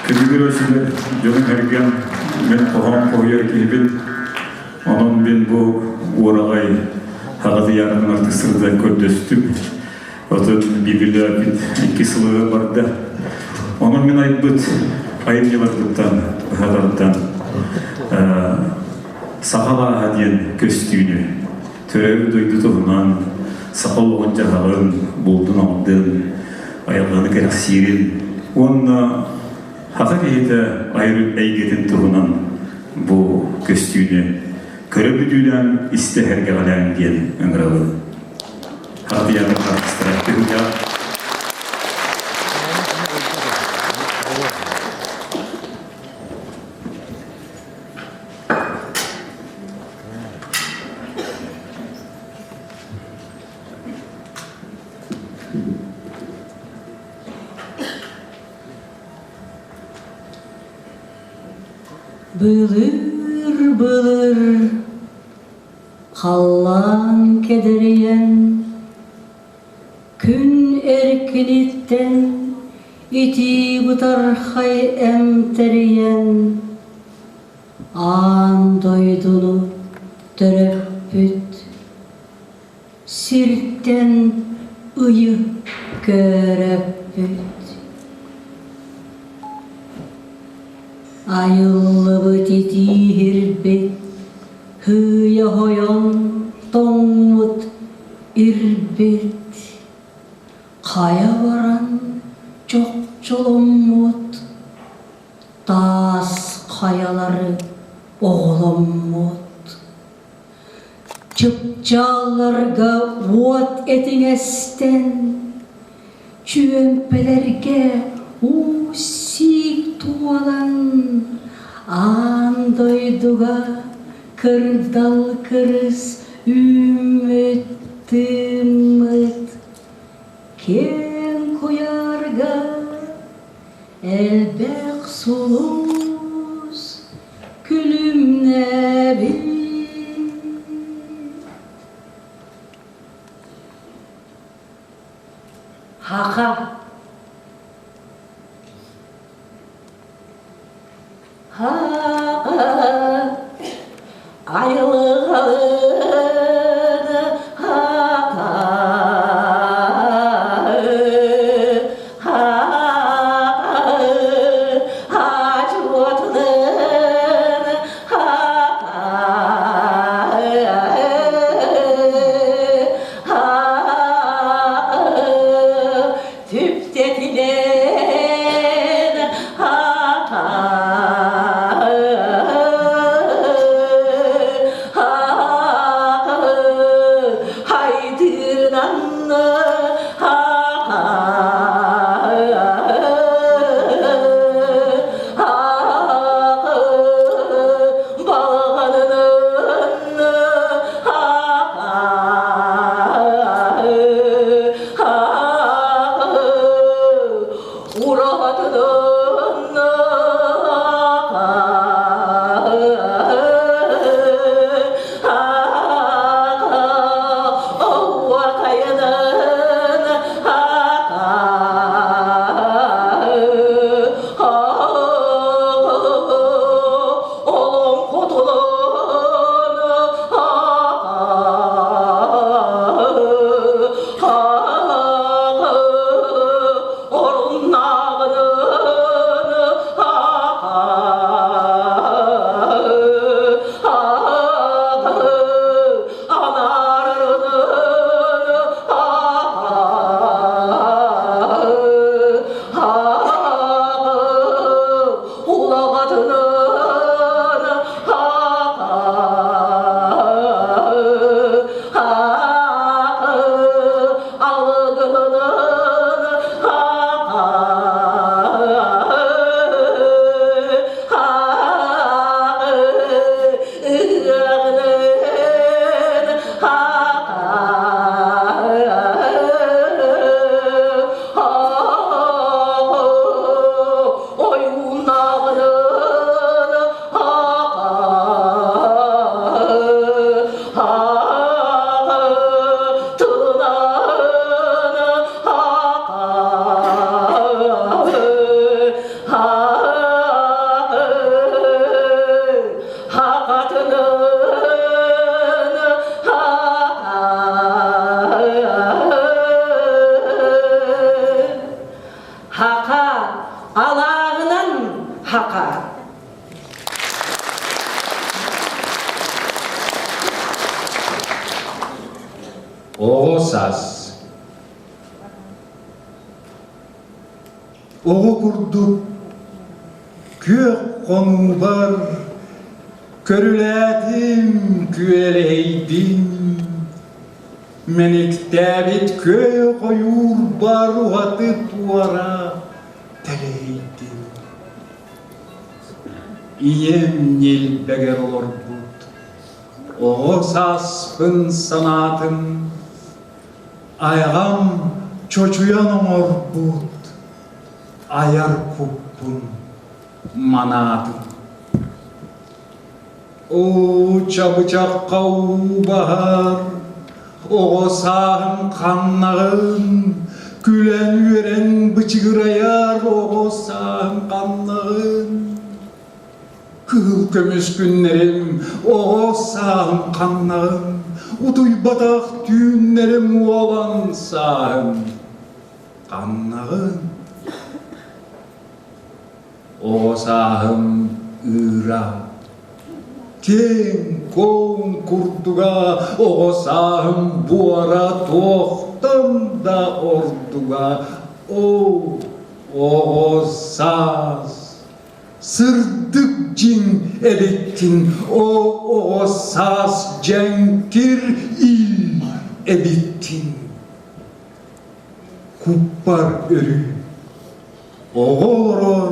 Kırgırosuyla yolun hergen ben toham koyuyor ki onun ben bu uğrağay hağızı yarının artık sırada kördüstüm. Otun birbirli akit iki sılığı vardı. Onun ben ayıbıt ayın yıllarlıktan, hadarlıktan Saha'a diyen köstüğünü törevi duydu tohunan sakal olunca halın buldun aldın ayaklarını gerek sirin onunla haka kehite ayrı eygetin tohunan bu köstüğünü körebüdülen isteherge galen diyen ömrəli hadiyanı aakpıt hüya Bılır bılır hallan kederiyen Gün erkinitten iti butar hay emteriyen An doydunu töröppüt Sirtten ıyı göröppüt Ayıllı titi hirbet, hıya hoyon tommut irbet. Kaya varan çok çolummut, tas kayaları oğlummut. Çıpçalarga vot etinesten, çüempelerge usik tualan. An doyduga kırdal kırız ümmet ümmet Ken koyarga elbek suluz külüm nebi Haka Haka aylı halıdı haka hacı otulun haka tüptetilen haka алағынан хақа. Оғосас. Оғы күрдік, көк қону бар, көріләдім, күелейдім. Меніктәбет көй қойур бар уаты туара тәлейдім. Ием нел бәгер олар бұд, оғосаспын санатым, айғам чочуян оңор бұд. Аяр kupun manatım. O çabıcak kavu bahar, o sağım kanlağın, gülen veren bıçıgırayar, o sağım kanlağın. Kıl kömüş günlerim, o sağım kanlağın, uduy badak düğünlerim olan sağım kanlağın. Oğosahım ıra, ken kon kurduga, oğosahım bu ara tohtam da orduga. Oğosaz, sırdık cin edettin, oğosaz cenkir il edettin. Kuppar örü, oğolorur,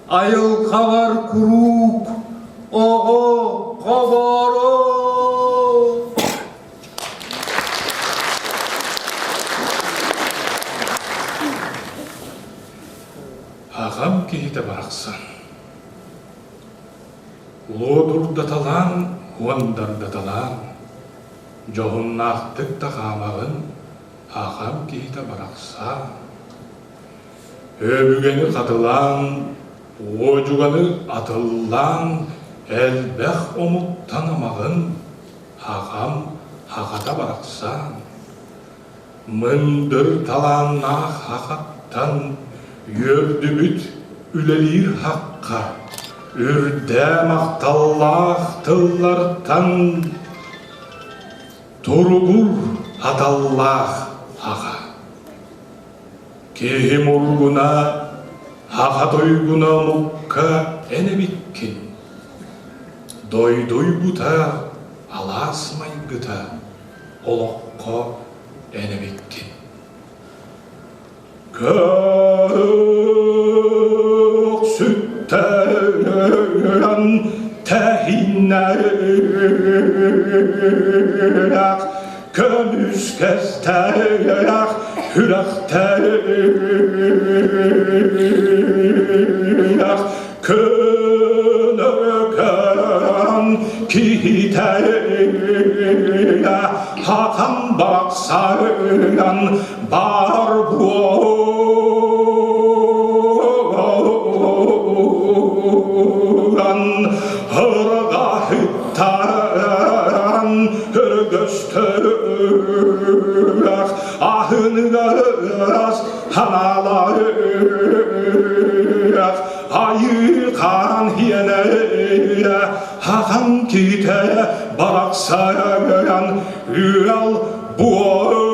ayıl kavar kuruk, oğo kavaro. Ağam kehite baraksan. Lodur datalan, ondar datalan. Johun nahtık tağamağın, ağam kehite baraksan. Öbügeni katılan, ocuganı atıllan, elbэх omut tanamağın, ağam haqata baraksan. Mındır talanna haqattan, yördübüt ülelir haqqa. Ürde maqtallaq tıllartan, turugur hatallaq haqa. Kehim urguna, haqa doyguna mukka enebikkin. Doyduy buta, alasmay gıta, Olokko enebikkin. Kök sütten tehinnerak, kömüs kesterak, hürakterak, könöken kihiteya, hakan baksayan bar buğan, hırgahıttan hırgöstök, ahın göz hanalar, ayıkan hiyene, hakan kite baraksayan üyal buğan.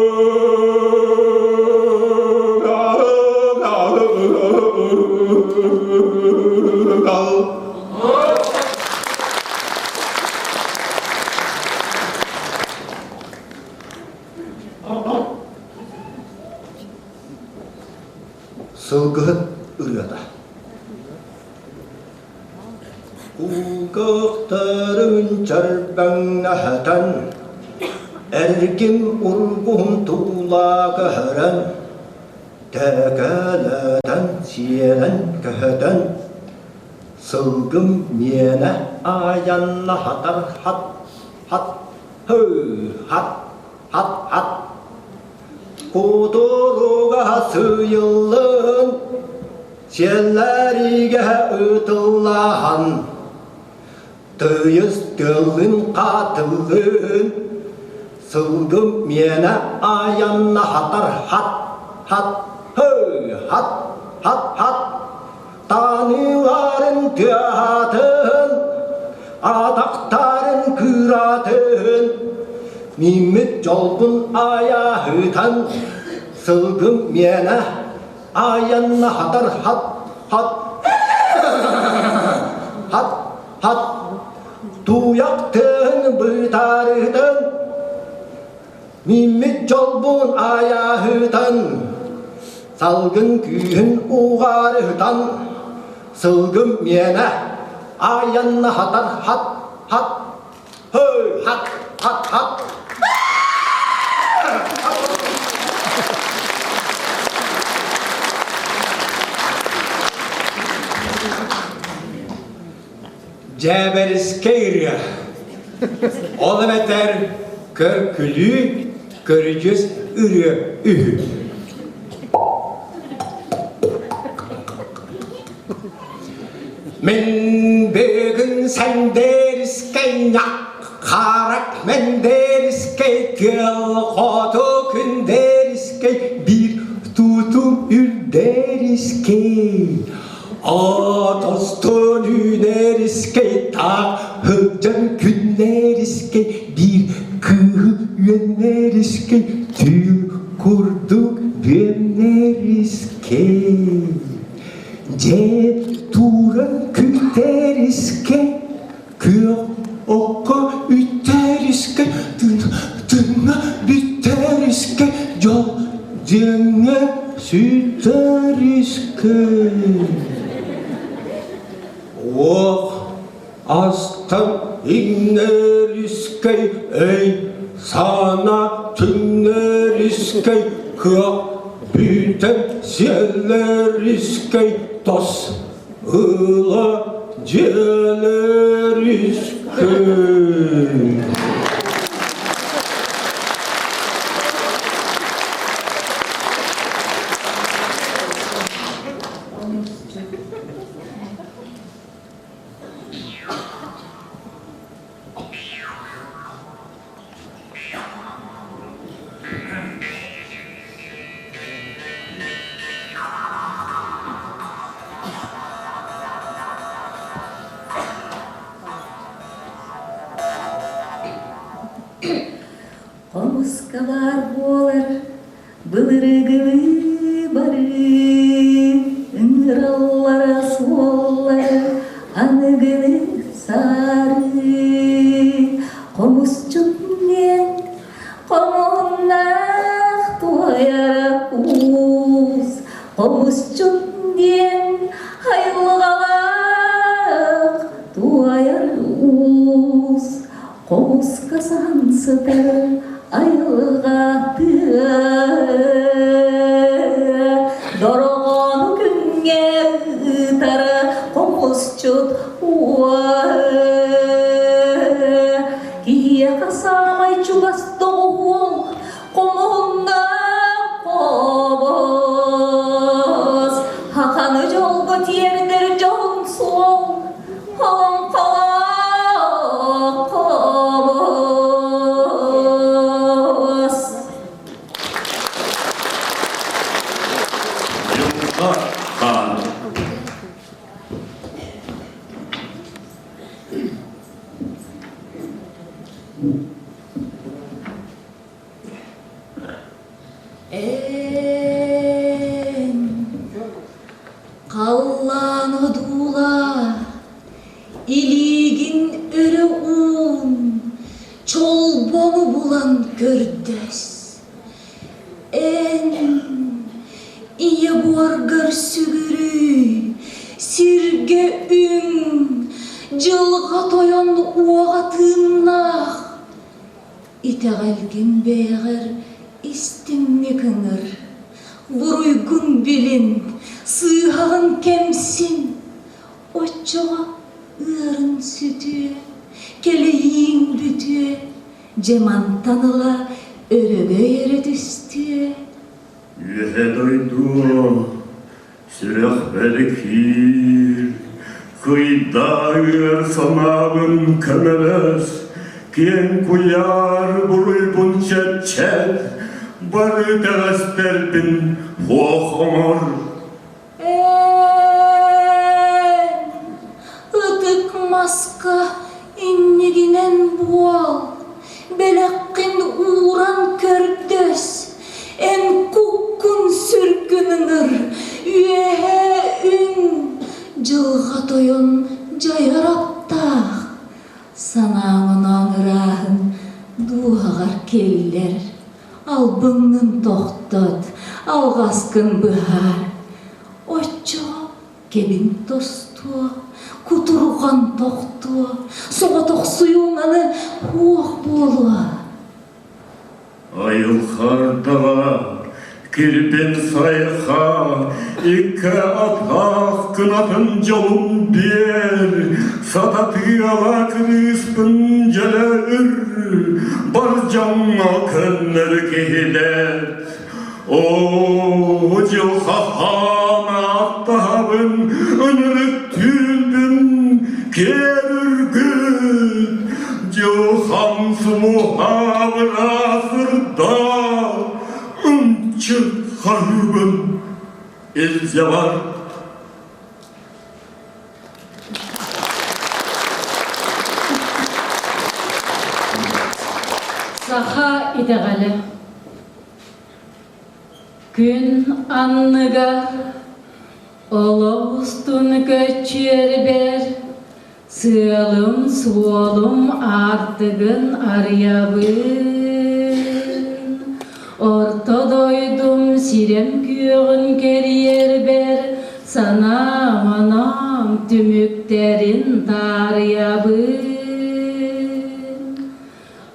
Sılgıt ırıda. Uğuktarın çarbağnahatan, ergim urgun tuğla kahran, tekalatan siyelen kahatan, sılgım miyene ayanna hatar hat, hat, hı, hat, hat, hat. Kuduruga sıyıllın, şellerige ıtıllahan, tıyız gılın katılın, sılgım miyene ayanna hatar hat, hat, hı, hat, хат таныларын театрын атақтарын кыратын мимит жолбун аяһытан сылгым мені аянна хатар хат туяқтын бытарытын мимит жолбун аяһытан салгын күйін уғарытан сылгым мені аянна хатар хат Cəbəriskeyri Olı bətər körkülü görücüz ürü ühü Men bugün sen deriskey karak men deriskey kıl kodu gün deriskey bir tutum ül deriskey Atostun üneriskey ta hıcan günleriskey bir kıyöneriskey tül kurduk beneriskey Cep turan küteriskey kıyor oku üteriskey tına biteriskey yol dine süteriskey Oh, astam inneriskey ey sana tüneriskey kıyak büten selleriskey tas ıla celeriskey Комускалар болар, былырыгылы бары, ыңыраллара суоллар, аныгылы сары. Комусчуннен, комуннах туаяра уз, комусчуннен, хайлгалак туаяра уз. Комуска сансытар, айылға дорогон күнге ытары комусчут кие қасамай чугас тоғыл комуна қобыз хақаны жолғы тиердер жон сол холон Қалланы дула, илигин өрі ұн, чолбону булан көрдөс. Эн, ие буаргар сүгірі, сирге үн, жылға тоян уағатыннақ. Итәғәлген бәғір, истімме кіңір, бұруйгун білін, сыйғағын кәмсін, отчоға ұрын сүті, келейін бүті, жеман таныла өрігі ері түсті. Үйедойду, сүрек бәлікір, күйдағыр санабын көмелес, кен куяр бұруйбун чәт-чәт, бары тәғәстербін хоһооннор. Аска иннигинен буал, белеккин уран көрдөс, эн куккун сүркүнүңөр, үеһе үн, жылга тойон жайараптах, санаңын аңырағын дуағар келлер, албыңын тоқтот, алғаскын бұхар, очо кебин тостуа, кутурған тоқтуа, соғатоқ суюңаны уақ болуа. Айылхардаға, кирпен сайха, икі атақ кынатын жолын бер, сататы ала кырыспын jelер, бар жаңа күннер кейлет. О, жылхахана аттабын, үніріттілбін, керіргіт, жылхамсы мұхабыр асырда, үнчі харбын, Елизавета. Саха идеғалі. Күн анныгар, Олох устун көчербер, сыалым суолум артыгын арьябын. Ортодойдум сирем күйігін керербер, санам-анам түміктерін тарьябын.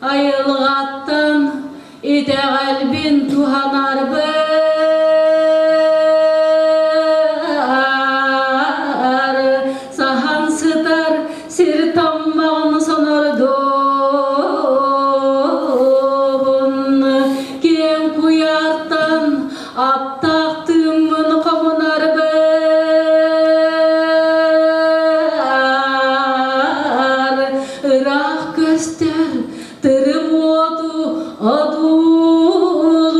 Айылғаттан ите қалбин туханарбын, сахан сытар сир таммағын сонордон, кен куяртан аптақтымын қомынарбын, рақ көстер тырым оту адулубун,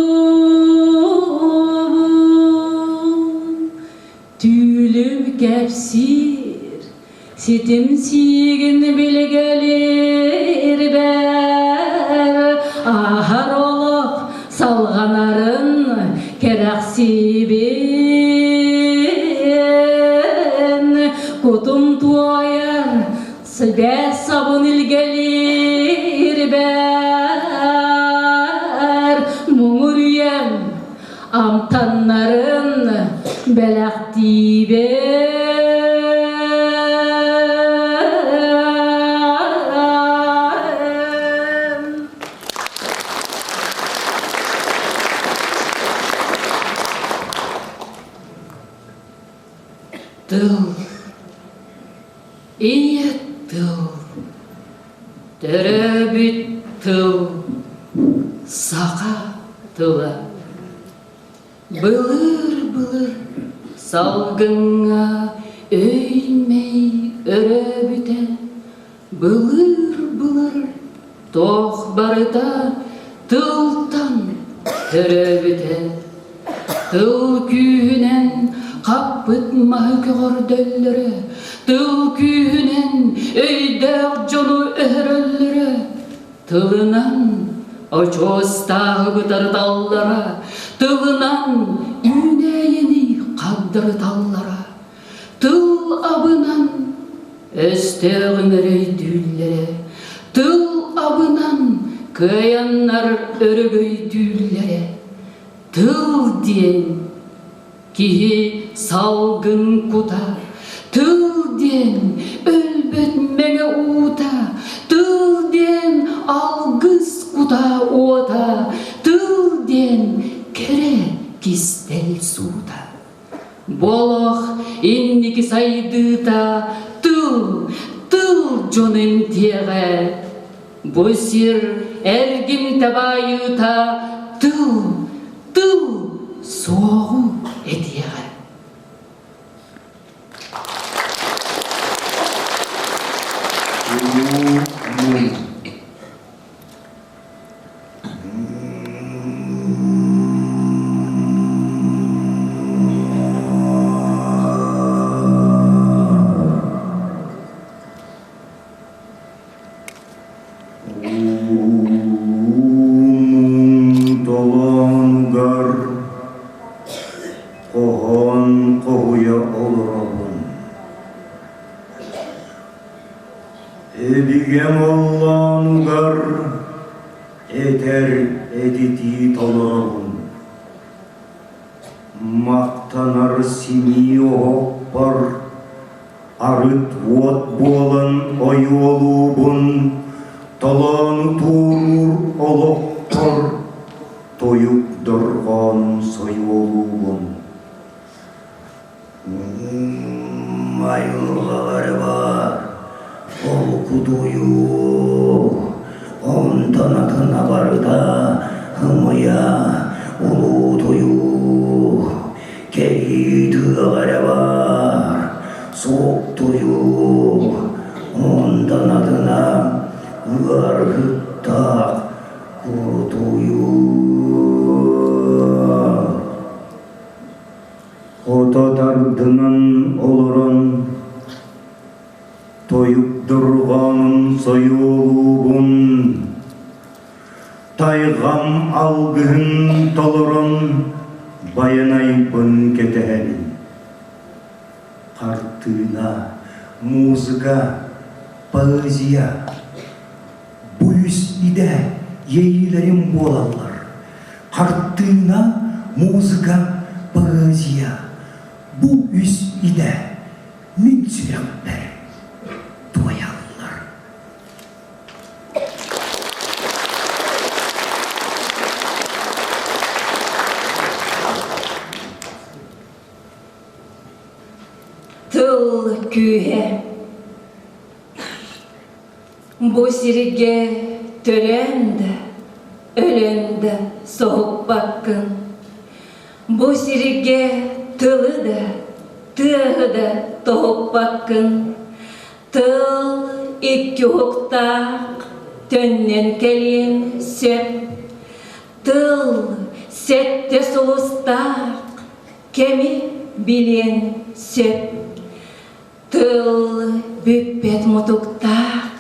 түүлүп кепсир ситим сигин билгелер бер, ахар олох салганарын кераксибен, кутум туаяр сыбе сабын илгелер бер, муңурьем амтаннарын белактибен. Тыл, ие тыл, төрөбүт тыл, сака тылы. Былыр-былыр салгыңа өймей өрөбүтэ, былыр-былыр тоқ барыта тылтан төрөбүтэ. Тыл күйінен қаппыт махык гордөллөрө, тыл күйінен өйдөк жону өрөллөрө, тылынан очостағы бұтар таллара, тылынан үнәйіні қаддыр таллара, тыл абынан өстеғін өрөйдүллері, тыл абынан көяннар өрөгөйдүллері, тыл диэн кихи салгын кута, тыл диэн өлбөт меңе ута, тыл диэн алгыс кута ота, тыл диэн кере кистел сута. Болох инники сайдыта, тыл жонын теге, босир эргим табайыта, тыл соғу этеге. оҕолорум. Эбигем Алланугар этер эдити толорум. Мактанар сими оғпар, арыт вот болан ойолубун, таланы туурур олохпар, тоюп дорган сойолубун. Майылгалары бар, ол кудую, ондан атына барыда, хымыя, улу тою. Кейтыгалары бар, соқ тою, ондан атына ырғыттақ құртую. Отатардынан олырын, тойып дұрғанын сойылуын, тайғам алғын толырын, баянайбын кетәлін. Қартына музыка, поэзия, бұйыс иде ейлерім болалар. Қартына музыка, поэзия, бұйыс иде мен сүрекпер тоялар. Тыл күйе бұ сирге төленді, өлінді соғып баққын. Бұ сирге тылыды, тыды тоғып баққын. Тыл икки оқтақ, төннен келен сөп. Тыл сетте сұлыстақ, кеми билен сөп. Тыл бүппет мұтықтақ,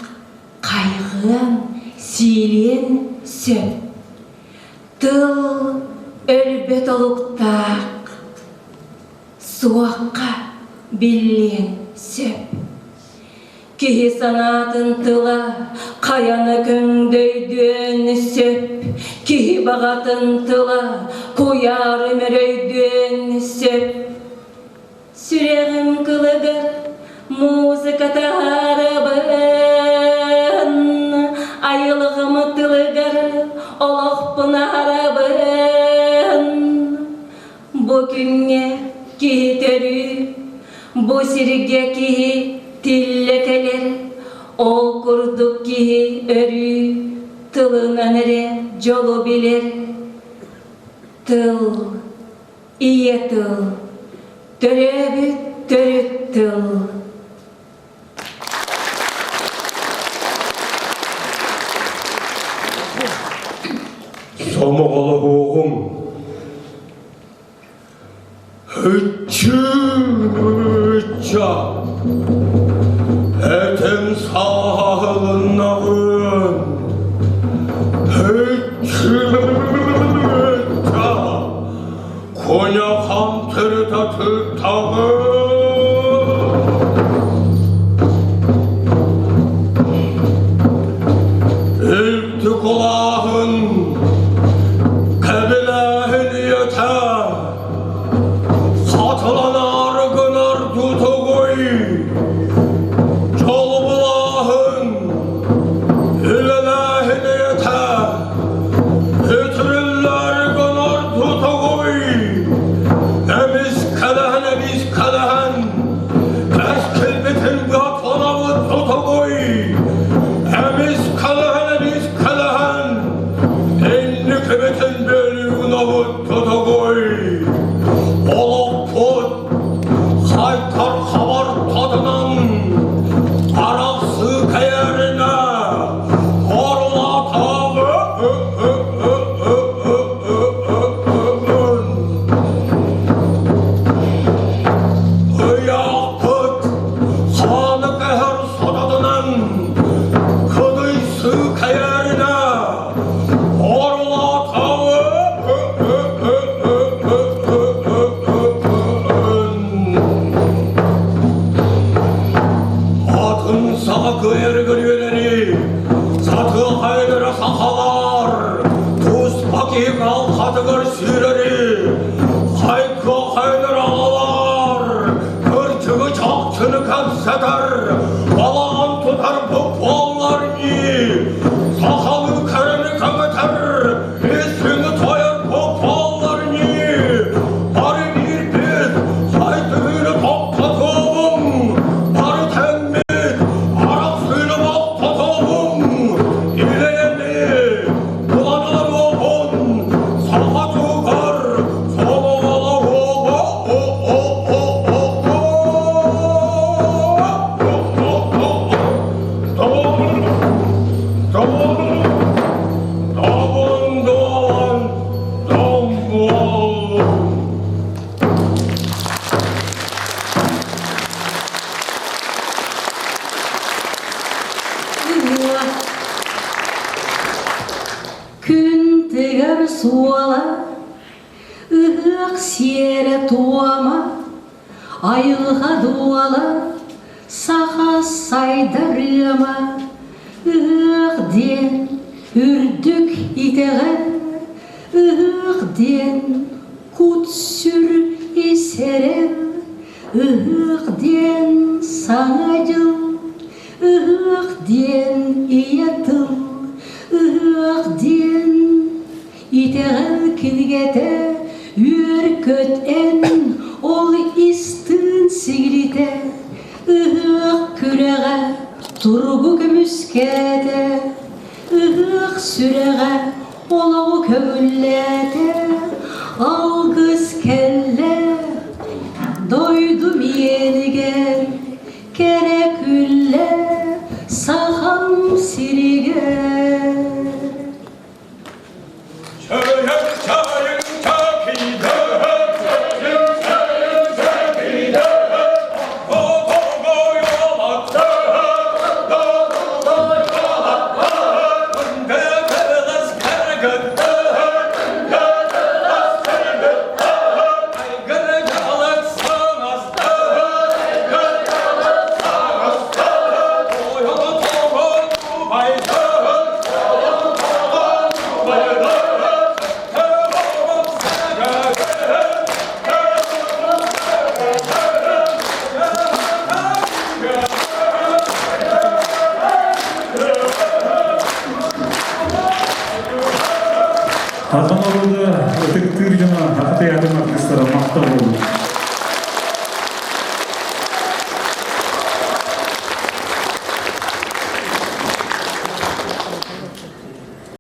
қайғын силен сөп. Тыл өлбет олықтақ, суаққа билен сөп. Кихи санатын тыла, қаяны күңдөйден сөп. Кихи бағатын тыла, қояры мөрөйден сөп. Сүрегім кылыгыр, музыка тарабын, айылығым тылыгыр, олохпын арабын. Бұ күнге кихи төрі, бұ сирге кихи тиллекелер, ол курдук кихи өрі, тылынан эре жолу билер. Тыл, ие тыл, төрөбүт төрүт тыл. Сомоголо оғым, үтча, әтім сағылынағын, үтча, коня қам түріта түртағын. Үлті құлағын, кәбіләхін ете, сатыланар күнар тұты қой. Жол бұлағын, үлеләхін ете, өтірілер күнар тұты қой. Әміз кәләхін, кәс келбетін ғатылауы тұты қой. Әміз кәләхін, әнні кебетін бөлігін ауыт тұты қой. Олох бұд, қайтар хабар тадынан süreri, kaykı kaynar ağlar, kırçığı çaktını kapsatar, balağın tutar bu bollarını, sakalın karını kapatar, üstünü toyar bu bollarını, bari bir biz, saydığını toplatalım, bari tembit, Arap suyunu baktatalım, İleyemi, bulanarım, saha tukar, Күн тегер суала, ыһык сиере туама, айылға дуала, саха сайдарыма, ыһык ден үрдүк итеген, ыһык ден кут сүр есерен, ыһык ден саңа жыл, ыһык ден иятыл, ıhık diyen итеген килгете үркөт en ol istın sigrite ıhık küreğe turgu kömüskete ıhık süreğe oloğu kömüllete algız kelle doydum yeni gel kere külle saham sirige Хоһооннорумда өтөктүр жана артыыстара макталым.